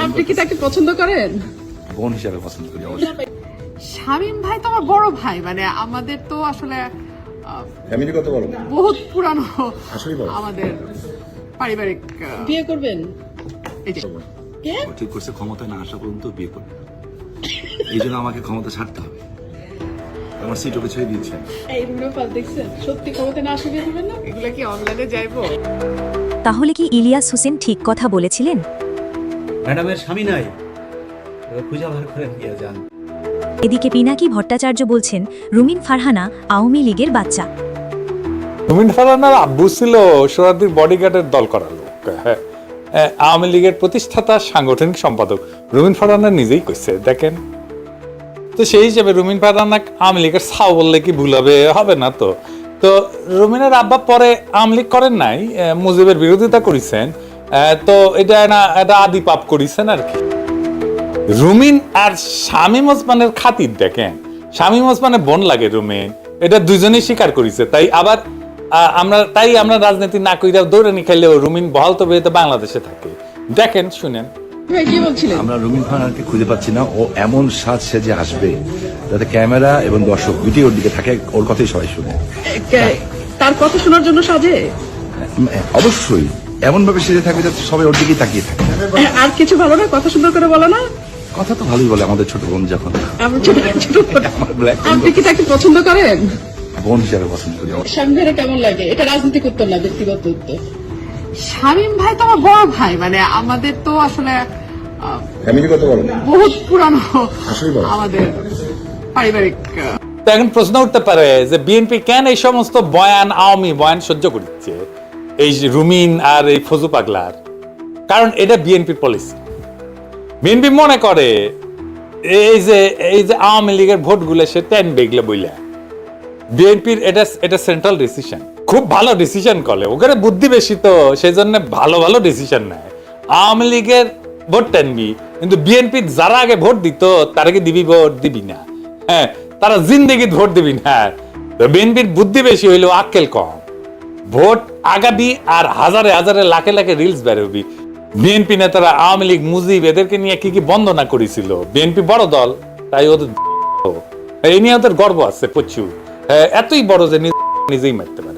আপনি কি তাকে পছন্দ করেন? বোন হিসাবে পছন্দ করি অবশ্যই। শামীম ভাই তো আমার বড় ভাই, মানে আমাদের তো আসলে ফ্যামিলি কত বড়? বহুত পুরানো আসলে বড়। আমাদের পারিবারিক। বিয়ে করবেন? এই যে ও ঠিক করছে, ক্ষমতায় না আসা পর্যন্ত বিয়ে করবে। এই জন্য আমাকে ক্ষমতা ছাড়তে হবে। আমার সিট ওকে ছেড়ে দিয়েছে। এই রুমে পাল দেখছেন, সত্যি ক্ষমতা না আসে বিয়ে করবেন না? এগুলা কি অনলাইনে যাইবো? তাহলে কি ইলিয়াস হোসেন ঠিক কথা বলেছিলেন? ম্যাডামের স্বামী নাই, খুঁজে বার করে দিয়ে যান। এদিকে পিনাকি ভট্টাচার্য বলছেন রুমিন ফারহানা আওয়ামী লীগের বাচ্চা। রুমিন ফারহানার আব্বু ছিল সোহরাওয়ার্দীর বডিগার্ডের দল করা লোক। হ্যাঁ, আওয়ামী লীগের প্রতিষ্ঠাতা সাংগঠনিক সম্পাদক রুমিন ফারহানা নিজেই কইছে। দেখেন তো সেই হিসেবে রুমিন ফারহানা আওয়ামী লীগের ছাও বললে কি ভুল হবে না তো। তো রুমিনের আব্বা পরে আওয়ামী লীগ করেন নাই, মুজিবের বিরোধিতা করেছেন। তো এটা আদি পাপ করেছেন আর কি। রুমিন আর শামীম ওসমানের খাতির দেখেন, শামীম ওসমানের বোন লাগে রুমিন, এটা দুজনেই স্বীকার করেছে। তাই আবার আমরা রাজনীতি না কইরা দৌড়ানি খাইলেও রুমিন বহাল তবে বাংলাদেশে থাকে। দেখেন শুনেন। কি বলছিলেন? আমরা রুমিন ফারহানাকে খুঁজে পাচ্ছি না। ও এমন সাজ সেজে আসবে যাতে ক্যামেরা এবং দর্শক দুটি ওর দিকে থাকে, ওর কথাই সবাই শুনে। তার কথা শোনার জন্য সাজে? অবশ্যই এমন ভাবে সেজে থাকবে যাতে সবাই ওর দিকেই তাকিয়ে থাকে। আর কিছু ভালো না? কথা সুন্দর করে বলো না? কথা তো ভালোই বলে আমাদের ছোট বোন যখন। আমার ছোট বোন। আমার black বোন। আপনি কি তাকে পছন্দ করেন? বোন হিসাবে পছন্দ করি অবশ্যই। শামীম ভাইয়ের কেমন লাগে? এটা রাজনৈতিক উত্তর না, ব্যক্তিগত উত্তর। শামীম ভাই তো আমার বড় ভাই, মানে আমাদের তো আসলে ফ্যামিলি কত বড়? বহুত পুরানো আসলে বড়। আমাদের পারিবারিক। তো এখন প্রশ্ন উঠতে পারে যে বিএনপি কেন এই সমস্ত আওয়ামী বয়ান সহ্য করছে এই যে রুমিন আর এই ফজু পাগলার? কারণ এটা বিএনপির পলিসি। বিএনপি মনে করে এই যে আওয়ামী লীগের ভোটগুলো সে টানবে এগুলো বইলা। বিএনপির এটা সেন্ট্রাল ডিসিশন, খুব ভালো ডিসিশন করে। ওখানে বুদ্ধি বেশি তো সেই জন্য ভালো ভালো ডিসিশন নেয়। আওয়ামী লীগের ভোট টানবি, কিন্তু বিএনপির যারা আগে ভোট দিত তারা কি দিবি ভোট? দিবি না। হ্যাঁ, তারা জিন্দেগি ভোট দিবি না। বিএনপির বুদ্ধি বেশি হইলেও আক্কেল কম। ভোট আগাবি আর হাজারে হাজারে লাখে লাখে রিলস বেরোবি। বিএনপি নেতারা আওয়ামী লীগ মুজিব এদেরকে নিয়ে কি কি বন্দনা করেছিল। বিএনপি বড় দল, তাই ওদের এই নিয়ে ওদের গর্ব আছে প্রচুর। এতই বড় যে নিজেই মারতে পারে।